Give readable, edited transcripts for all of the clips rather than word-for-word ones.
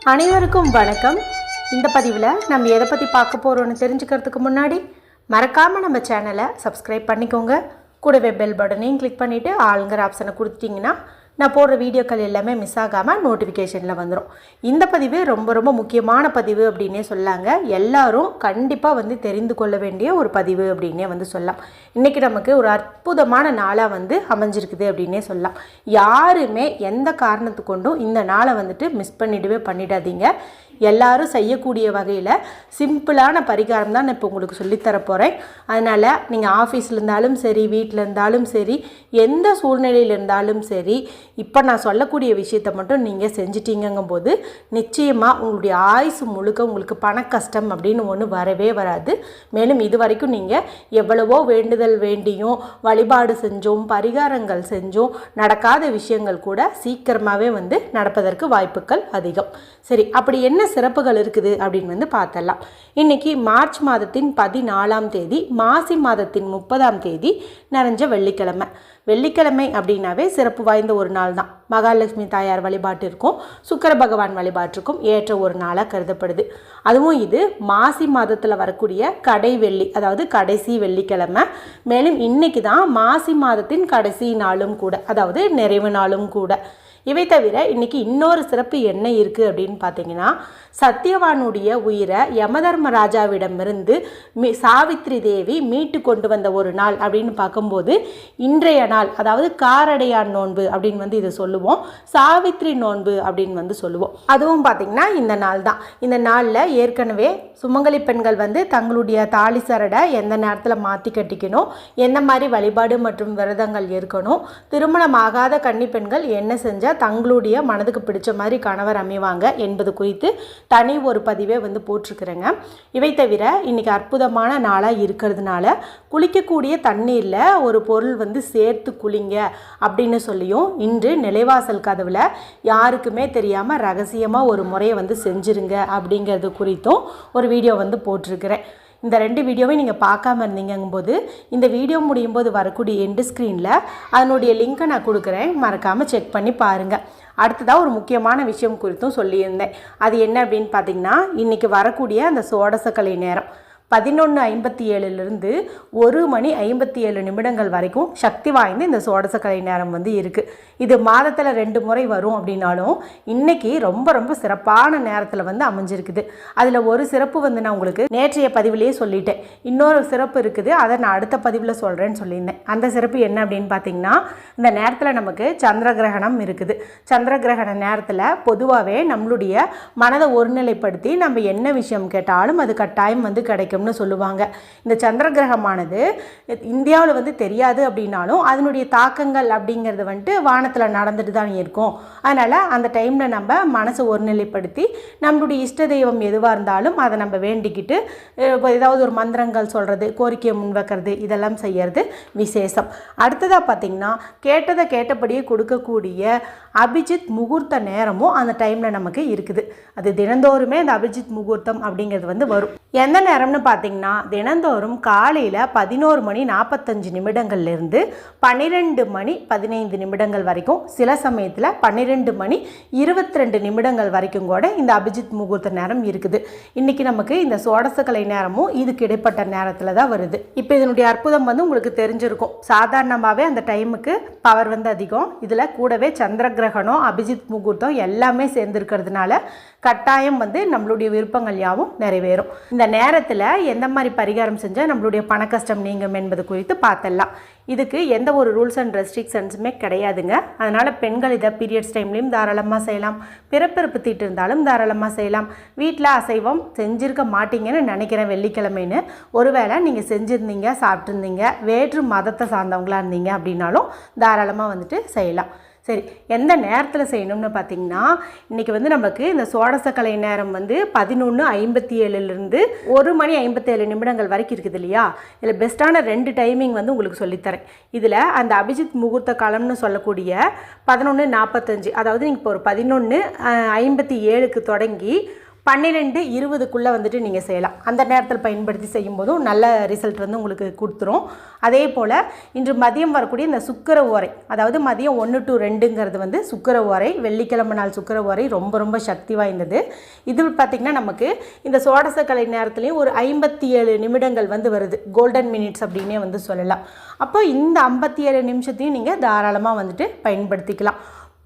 அனைவருக்கும் வணக்கம். இந்த பதிவில் நம்ம எதை பற்றி பார்க்க போகிறோன்னு தெரிஞ்சுக்கிறதுக்கு முன்னாடி மறக்காமல் நம்ம சேனலை சப்ஸ்கிரைப் பண்ணிக்கோங்க. கூடவே பெல் பட்டனையும் கிளிக் பண்ணிவிட்டு ஆளுங்கிற ஆப்ஷனை கொடுத்துட்டிங்கன்னா நான் போடுற வீடியோக்கள் எல்லாமே மிஸ் ஆகாமல் நோட்டிஃபிகேஷனில் வந்துடும். இந்த பதிவு ரொம்ப ரொம்ப முக்கியமான பதிவு அப்படின்னே சொல்லாங்க. எல்லாரும் கண்டிப்பாக தெரிந்து கொள்ள வேண்டிய ஒரு பதிவு அப்படின்னே சொல்லலாம். இன்றைக்கி நமக்கு ஒரு அற்புதமான நாளாக அமைஞ்சிருக்குது அப்படின்னே சொல்லலாம். யாருமே எந்த காரணத்து கொண்டும் இந்த நாளை மிஸ் பண்ணிடாதீங்க. எல்லாரும் செய்யக்கூடிய வகையில் சிம்பிளான பரிகாரம் தான் நான் இப்போ உங்களுக்கு சொல்லித்தர போகிறேன். அதனால் நீங்கள் ஆஃபீஸில் இருந்தாலும் சரி, வீட்டில் இருந்தாலும் சரி, எந்த சூழ்நிலையில் இருந்தாலும் சரி, இப்போ நான் சொல்லக்கூடிய விஷயத்தை மட்டும் நீங்கள் செஞ்சிட்டீங்கும் போது நிச்சயமாக உங்களுடைய ஆயுசு முழுக்க உங்களுக்கு பண கஷ்டம் அப்படின்னு ஒன்று வரவே வராது. மேலும் இது வரைக்கும் நீங்கள் எவ்வளவோ வேண்டுதல் வேண்டியும் வழிபாடு செஞ்சோம், பரிகாரங்கள் செஞ்சோம், நடக்காத விஷயங்கள் கூட சீக்கிரமாகவே நடப்பதற்கு வாய்ப்புகள் அதிகம். சரி, அப்படி என்ன சிறப்புகள் இருக்குது அப்படின்னு பார்த்தரலாம். இன்னைக்கு மார்ச் மாதத்தின் 14ஆம் தேதி, மாசி மாதத்தின் 30ஆம் தேதி நிறைஞ்ச வெள்ளிக்கிழமை. வெள்ளிக்கிழமை அப்படின்னாவே சிறப்பு வாய்ந்த ஒரு நாள் தான். மகாலட்சுமி தாயார் வழிபாட்டிற்கும் சுக்கிர பகவான் வழிபாட்டிற்கும் ஏற்ற ஒரு நாளாக கருதப்படுது. அதுவும் இது மாசி மாதத்தில் வரக்கூடிய கடை வெள்ளி, அதாவது கடைசி வெள்ளிக்கிழமை. மேலும் இன்னைக்கு தான் மாசி மாதத்தின் கடைசி நாளும் கூட, அதாவது நிறைவு நாளும் கூட. இவை தவிர இன்னைக்கு இன்னொரு சிறப்பு என்ன இருக்குது அப்படின்னு பார்த்தீங்கன்னா, சத்தியவானுடைய உயிரை யமதர்மராஜாவிடமிருந்து சாவித்ரி தேவி மீட்டு கொண்டு வந்த ஒரு நாள் அப்படின்னு பார்க்கும்போது இன்றைய நாள், அதாவது காரடையான் நோன்பு அப்படின்னு இதை சொல்லுவோம். சாவித்ரி நோன்பு அப்படின்னு சொல்லுவோம். அதுவும் பார்த்திங்கன்னா இந்த நாள் தான். இந்த நாளில் ஏற்கனவே சுமங்கலி பெண்கள் தங்களுடைய தாலி சரடை எந்த நேரத்தில் மாற்றி கட்டிக்கணும், எந்த மாதிரி வழிபாடு மற்றும் விரதங்கள் இருக்கணும், திருமணம் ஆகாத கன்னி பெண்கள் என்ன செஞ்சால் தங்களுடைய மனதுக்கு பிடிச்ச மாதிரி கணவர் அமைவாங்க என்பது குறித்து தனி ஒரு பதிவே போட்டிருக்கிறேங்க. இவை தவிர இன்றைக்கி அற்புதமான நாளாக இருக்கிறதுனால குளிக்கக்கூடிய தண்ணீரில் ஒரு பொருள் சேர்த்து குளிங்க அப்படின்னு சொல்லியும், இன்று நிலைவாசல் கதவில் யாருக்குமே தெரியாமல் ரகசியமாக ஒரு முறையை செஞ்சுருங்க அப்படிங்கிறது குறித்தும் ஒரு வீடியோ போட்டிருக்கிறேன். இந்த 2 வீடியோவை நீங்கள் பார்க்காம இருந்தீங்கும்போது இந்த வீடியோ முடியும் போது வரக்கூடிய எண்டு ஸ்க்ரீனில் அதனுடைய லிங்க்கை நான் கொடுக்குறேன், மறக்காமல் செக் பண்ணி பாருங்கள். அடுத்ததாக ஒரு முக்கியமான விஷயம் குறித்தும் சொல்லியிருந்தேன். அது என்ன அப்படின்னு பார்த்தீங்கன்னா, இன்றைக்கி வரக்கூடிய அந்த சோடசக்கலை நேரம் 11:57 1:57 வரைக்கும் சக்தி வாய்ந்த இந்த சோடசக்கலை நேரம் இருக்குது. இது மாதத்தில் 2 முறை வரும் அப்படின்னாலும் இன்னைக்கு ரொம்ப ரொம்ப சிறப்பான நேரத்தில் அமைஞ்சிருக்குது. அதில் ஒரு சிறப்பு நான் உங்களுக்கு நேற்றைய பதிவிலேயே சொல்லிட்டேன். இன்னொரு சிறப்பு இருக்குது, அதை நான் அடுத்த பதிவில் சொல்கிறேன்னு சொல்லியிருந்தேன். அந்த சிறப்பு என்ன அப்படின்னு பார்த்தீங்கன்னா, இந்த நேரத்தில் நமக்கு சந்திர கிரகணம் இருக்குது. சந்திர கிரகண நேரத்தில் பொதுவாகவே நம்மளுடைய மனதை ஒருநிலைப்படுத்தி நம்ம என்ன விஷயம் கேட்டாலும் அது கட்டாயம் கிடைக்கும் சொல்லுவாங்க. இந்த சந்திர கிரகமானது இந்தியாவில் தெரியாது அப்படின்னாலும் அதனுடைய தாக்கங்கள் அப்படிங்கிறது வானத்தில் நடந்துட்டு தான் இருக்கும். அதனால் அந்த டைமில் நம்ம மனசை ஒருநிலைப்படுத்தி நம்மளுடைய இஷ்ட தெய்வம் எதுவாக இருந்தாலும் அதை நம்ம வேண்டிக்கிட்டு ஏதாவது ஒரு மந்திரங்கள் சொல்கிறது, கோரிக்கையை முன்வைக்கிறது, இதெல்லாம் செய்கிறது விசேஷம். அடுத்ததாக பார்த்திங்கன்னா, கேட்டதை கேட்டபடியே கொடுக்கக்கூடிய அபிஜித் முகூர்த்த நேரமும் அந்த டைமில் நமக்கு இருக்குது. அது தினந்தோறுமே அந்த அபிஜித் முகூர்த்தம் அப்படிங்கிறது வரும். எந்த நேரம்னு பார்த்தீங்கன்னா, தினந்தோறும் காலையில் 11:45 12:15 வரைக்கும், சில சமயத்தில் 12:22 வரைக்கும் கூட இந்த அபிஜித் முகூர்த்த நேரம் இருக்குது. இன்றைக்கி நமக்கு இந்த சோடசக்கலை நேரமும் இதுக்கு இடைப்பட்ட நேரத்தில் தான் வருது. இப்போ இதனுடைய அற்புதம் உங்களுக்கு தெரிஞ்சிருக்கும். சாதாரணமாகவே அந்த டைமுக்கு பவர் அதிகம். இதில் கூடவே சந்திர கிரகணம், அபிஜித் முகூர்த்தம் எல்லாமே சேர்ந்துருக்கிறதுனால கட்டாயம் நம்மளுடைய விருப்பங்கள் யாவும் நிறைவேறும். இந்த நேரத்தில் எந்த மாதிரி பரிகாரம் செஞ்சால் நம்மளுடைய பண கஷ்டம் நீங்கும் என்பது குறித்து பார்த்தலாம். இதுக்கு எந்த ஒரு ரூல்ஸ் அண்ட் ரெஸ்ட்ரிக்ஷன்ஸுமே கிடையாதுங்க. அதனால் பெண்கள் இதை பீரியட்ஸ் டைம்லேயும் தாராளமாக செய்யலாம், பிறப்பிறப்பு தீட்டு இருந்தாலும் தாராளமாக செய்யலாம். வீட்டில் அசைவம் செஞ்சுருக்க மாட்டீங்கன்னு நினைக்கிறேன் வெள்ளிக்கிழமைன்னு. ஒருவேளை நீங்கள் செஞ்சுருந்தீங்க, சாப்பிட்ருந்தீங்க, வேற்று மதத்தை சார்ந்தவங்களாக இருந்தீங்க அப்படின்னாலும் தாராளமாக செய்யலாம். சரி, எந்த நேரத்தில் செய்யணும்னு பார்த்தீங்கன்னா, இன்றைக்கி நமக்கு இந்த சோடசக்கலை நேரம் 11:57 1:57 வரைக்கும் இருக்குது இல்லையா. இதில் பெஸ்ட்டான 2 டைமிங் உங்களுக்கு சொல்லித்தரேன். இதில் அந்த அபிஜித் முகூர்த்த காலம்னு சொல்லக்கூடிய 11:45, அதாவது நீங்கள் இப்போ ஒரு 11:57 தொடங்கி 12:20க்குள்ளே வந்துட்டு நீங்கள் செய்யலாம். அந்த நேரத்தில் பயன்படுத்தி செய்யும்போதும் நல்ல ரிசல்ட் வந்து உங்களுக்கு கொடுத்துரும். அதே போல் இன்று மதியம் வரக்கூடிய இந்த சுக்கிர ஓரை, அதாவது மதியம் 1 to 2ங்கிறது வந்து சுக்கிர ஓரை, வெள்ளிக்கிழமை நாள் சுக்கிர ஓரை ரொம்ப ரொம்ப சக்தி வாய்ந்தது. இது பார்த்திங்கன்னா நமக்கு இந்த சோடச கலை நேரத்துலேயும் ஒரு 57 நிமிடங்கள் வந்து வருது, கோல்டன் மினிட்ஸ் அப்படின்னே வந்து சொல்லலாம். அப்போ இந்த 57 நிமிஷத்தையும் நீங்கள் தாராளமாக வந்துட்டு பயன்படுத்திக்கலாம்.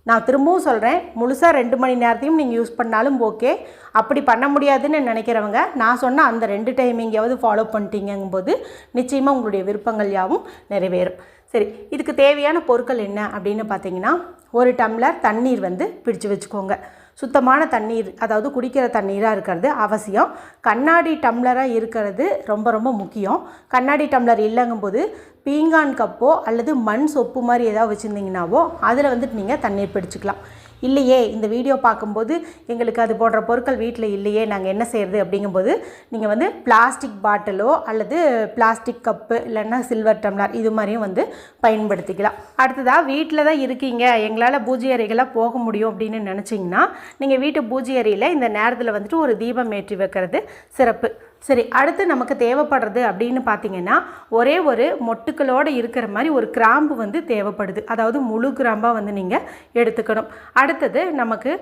நான் திரும்பவும் சொல்கிறேன், முழுசாக 2 மணி நேரத்தையும் நீங்கள் யூஸ் பண்ணாலும் ஓகே. அப்படி பண்ண முடியாதுன்னு நினைக்கிறவங்க நான் சொன்ன அந்த 2 டைமிங்காவது ஃபாலோ பண்ணிட்டீங்கும்போது நிச்சயமாக உங்களுடைய விருப்பங்கள் யாவும் நிறைவேறும். சரி, இதுக்கு தேவையான பொருட்கள் என்ன அப்படின்னு பார்த்தீங்கன்னா, 1 டம்ளர் தண்ணீர் வந்து பிடிச்சு வச்சுக்கோங்க. சுத்தமான தண்ணீர், அதாவது குடிக்கிற தண்ணீராக இருக்கிறது அவசியம். கண்ணாடி டம்ளராக இருக்கிறது ரொம்ப ரொம்ப முக்கியம். கண்ணாடி டம்ளர் இல்லைங்கும்போது பீங்கான் கப்போ அல்லது மண் சொப்பு மாதிரி ஏதாவது வச்சுருந்தீங்கன்னாவோ அதில் வந்துட்டு நீங்கள் தண்ணீர் பிடிச்சிக்கலாம். இல்லையே, இந்த வீடியோ பார்க்கும்போது எங்களுக்கு அது போன்ற பொருட்கள் வீட்டில் இல்லையே, நாங்கள் என்ன செய்கிறது அப்படிங்கும்போது நீங்கள் வந்து பிளாஸ்டிக் பாட்டிலோ அல்லது பிளாஸ்டிக் கப்பு இல்லைன்னா சில்வர் டம்ளர் இது மாதிரியும் வந்து பயன்படுத்திக்கலாம். அடுத்ததாக வீட்டில் தான் இருக்கீங்க, எங்களால் பூஜை அறைகளாக போக முடியும் அப்படின்னு நினச்சிங்கன்னா நீங்கள் வீட்டு பூஜை அறையில் இந்த நேரத்தில் வந்துட்டு ஒரு தீபம் ஏற்றி வைக்கிறது சிறப்பு. சரி, அடுத்து நமக்கு தேவைப்படுறது அப்படின்னு பார்த்தீங்கன்னா, ஒரே ஒரு மொட்டுக்களோடு இருக்கிற மாதிரி ஒரு கிராம்பு வந்து தேவைப்படுது. அதாவது முழு கிராம்பாக வந்து நீங்கள் எடுத்துக்கணும். அடுத்தது நமக்கு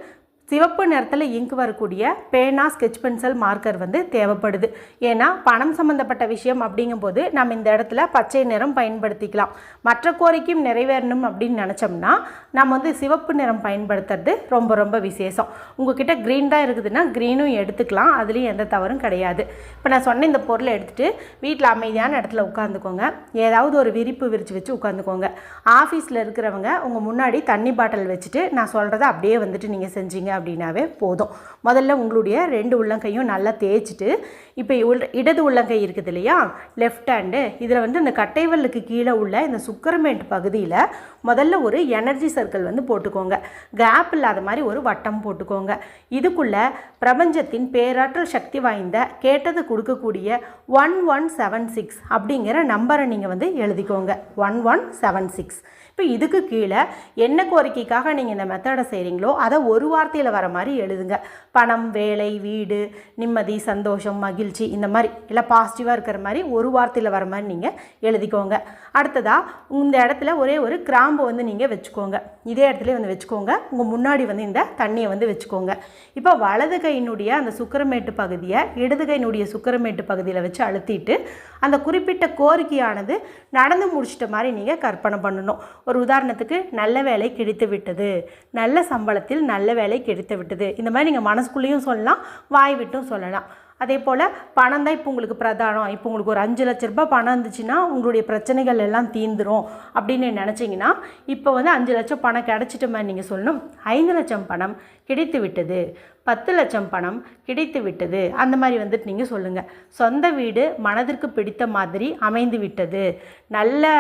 சிவப்பு நிறத்தில் இங்கு வரக்கூடிய பேனா, ஸ்கெட்ச் பென்சில், மார்க்கர் வந்து தேவைப்படுது. ஏன்னா பணம் சம்மந்தப்பட்ட விஷயம் அப்படிங்கும்போது நம்ம இந்த இடத்துல பச்சை நிறம் பயன்படுத்திக்கலாம். மற்ற கோரிக்கையும் நிறைவேறணும் அப்படின்னு நினச்சோம்னா நம்ம வந்து சிவப்பு நிறம் பயன்படுத்துறது ரொம்ப ரொம்ப விசேஷம். உங்ககிட்ட க்ரீன் தான் இருக்குதுன்னா க்ரீனும் எடுத்துக்கலாம், அதுலேயும் எந்த தவறும் கிடையாது. இப்போ நான் சொன்ன இந்த பொருளை எடுத்துகிட்டு வீட்டில் அமைதியான இடத்துல உட்காந்துக்கோங்க. ஏதாவது ஒரு விரிப்பு விரித்து வச்சு உட்காந்துக்கோங்க. ஆஃபீஸில் இருக்கிறவங்க உங்கள் முன்னாடி தண்ணி பாட்டில் வச்சுட்டு நான் சொல்கிறத அப்படியே வந்துட்டு நீங்கள் செஞ்சீங்க அப்படின்னாவே போதும். முதல்ல உங்களுடைய 2 உள்ளங்கையும் நல்லா தேய்ச்சிட்டு, இப்போ இடது உள்ளங்கை இருக்குது இல்லையா, லெஃப்ட் ஹேண்டு, இதில் வந்து இந்த கட்டைவல்லுக்கு கீழே உள்ள இந்த சுக்கரமேட்டு பகுதியில் முதல்ல ஒரு எனர்ஜி சர்க்கிள் வந்து போட்டுக்கோங்க. கேப் இல்லாத மாதிரி ஒரு வட்டம் போட்டுக்கோங்க. இதுக்குள்ளே பிரபஞ்சத்தின் பேராற்றல் சக்தி வாய்ந்த கேட்டது கொடுக்கக்கூடிய 1176 அப்படிங்கிற நம்பரை நீங்கள் வந்து எழுதிக்கோங்க. 1176. இப்போ இதுக்கு கீழே என்ன கோரிக்கைக்காக நீங்கள் இந்த மெத்தடை செய்கிறீங்களோ அதை ஒரு வார்த்தையில் வர மாதிரி எழுதுங்க. பணம், வேலை, வீடு, நிம்மதி, சந்தோஷம், மகிழ்ச்சி, இந்த மாதிரி எல்லாம் பாசிட்டிவாக இருக்கிற மாதிரி ஒரு வார்த்தையில் வர மாதிரி நீங்கள் எழுதிக்கோங்க. அடுத்ததாக இந்த இடத்துல ஒரே ஒரு கிராம்பு வந்து நீங்கள் வச்சுக்கோங்க. இதே இடத்துல வந்து வச்சுக்கோங்க. உங்கள் முன்னாடி வந்து இந்த தண்ணியை வந்து வச்சுக்கோங்க. இப்போ வலது கையினுடைய அந்த சுக்கரமேட்டு பகுதியை இடது கையினுடைய சுக்கரமேட்டு பகுதியில் வச்சு அழுத்திட்டு அந்த குறிப்பிட்ட கோரிக்கையானது நடந்து முடிச்சிட்ட மாதிரி நீங்கள் கற்பனை பண்ணணும். ஒரு உதாரணத்துக்கு, நல்ல வேலை கிடைத்து விட்டது, நல்ல சம்பளத்தில் நல்ல வேலை கிடைத்து விட்டது, இந்த மாதிரி நீங்கள் மனசுக்குள்ளேயும் சொல்லலாம், வாய் விட்டும் சொல்லலாம். அதே போல் பணம் தான் இப்போ உங்களுக்கு பிரதானம், இப்போ உங்களுக்கு ஒரு 5 லட்ச ரூபாய் பணம் இருந்துச்சுன்னா உங்களுடைய பிரச்சனைகள் எல்லாம் தீந்துரும் அப்படின்னு நினச்சிங்கன்னா இப்போ வந்து 5 லட்சம் பணம் கிடச்சிட்ட மாதிரி நீங்கள் சொல்லணும். 5 லட்சம் பணம் கிடைத்து விட்டது, 10 லட்சம் பணம் கிடைத்து விட்டது, அந்த மாதிரி வந்துட்டு நீங்கள் சொல்லுங்கள். சொந்த வீடு மனதிற்கு பிடித்த மாதிரி அமைந்து விட்டது, நல்ல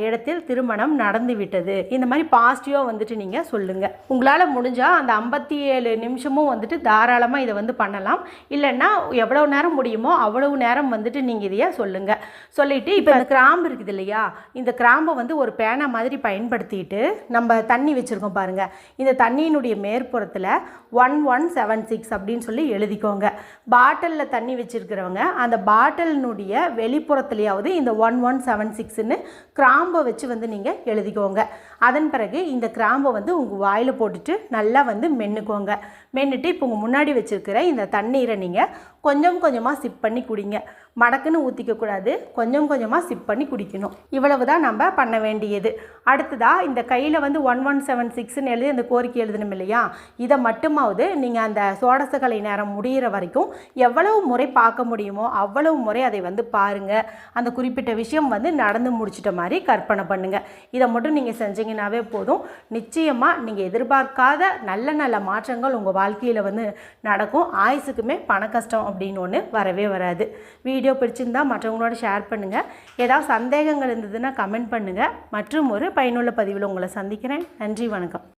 இடத்தில் திருமணம் நடந்து விட்டது, இந்த மாதிரி பாசிட்டிவாக வந்துட்டு நீங்கள் சொல்லுங்கள். உங்களால் முடிஞ்சால் அந்த 57 நிமிஷமும் வந்துட்டு தாராளமாக இதை வந்து பண்ணலாம். இல்லைன்னா எவ்வளோ நேரம் முடியுமோ அவ்வளவு நேரம் வந்துட்டு நீங்கள் இதையே சொல்லுங்கள். சொல்லிவிட்டு இப்போ இந்த கிராம்பு இருக்குது இல்லையா, இந்த கிராம்பை வந்து ஒரு பேனா மாதிரி பயன்படுத்திட்டு நம்ம தண்ணி வச்சுருக்கோம் பாருங்கள், இந்த தண்ணியினுடைய மேற்புறத்தில் 1176 அப்படின்னு சொல்லி எழுதிக்கோங்க. பாட்டிலில் தண்ணி வச்சுருக்கிறவங்க அந்த பாட்டிலினுடைய வெளிப்புறத்துலையாவது இந்த 1176ன்னு கிராம்பை வச்சு வந்து நீங்கள் எழுதிக்கோங்க. அதன் பிறகு இந்த கிராம்பை வந்து உங்கள் வாயில் போட்டுட்டு நல்லா வந்து மென்னுக்கோங்க. மென்னுட்டு இப்போ உங்கள் முன்னாடி வச்சுருக்கிற இந்த தண்ணீரை நீங்கள் கொஞ்சம் கொஞ்சமாக சிப் பண்ணி குடிங்க. மடக்குன்னு ஊற்றிக்கக்கூடாது, கொஞ்சம் கொஞ்சமாக சிப் பண்ணி குடிக்கணும். இவ்வளவு தான் நம்ம பண்ண வேண்டியது. அடுத்ததாக இந்த கையில் வந்து 1176ன்னு எழுதி அந்த கோரிக்கை எழுதணும் இல்லையா, இதை மட்டுமாவது நீங்கள் அந்த சோடசக்கலை நேரம் முடிகிற வரைக்கும் எவ்வளவு முறை பார்க்க முடியுமோ அவ்வளவு முறை அதை வந்து பாருங்கள். அந்த குறிப்பிட்ட விஷயம் வந்து நடந்து முடிச்சிட்ட மாதிரி கற்பனை பண்ணுங்கள். இதை மட்டும் நீங்கள் செஞ்சீங்கன்னாவே போதும். நிச்சயமாக நீங்கள் எதிர்பார்க்காத நல்ல நல்ல மாற்றங்கள் உங்கள் வாழ்க்கையில் வந்து நடக்கும். ஆயுசுக்குமே பண கஷ்டம் அப்படின்னு ஒன்று வரவே வராது. வீடியோ பிடிச்சிருந்தால் மற்றவங்களோட ஷேர் பண்ணுங்கள். ஏதாவது சந்தேகங்கள் இருந்ததுன்னா கமெண்ட் பண்ணுங்கள். மற்றும் ஒரு பயனுள்ள பதிவில் உங்களை சந்திக்கிறேன். நன்றி, வணக்கம்.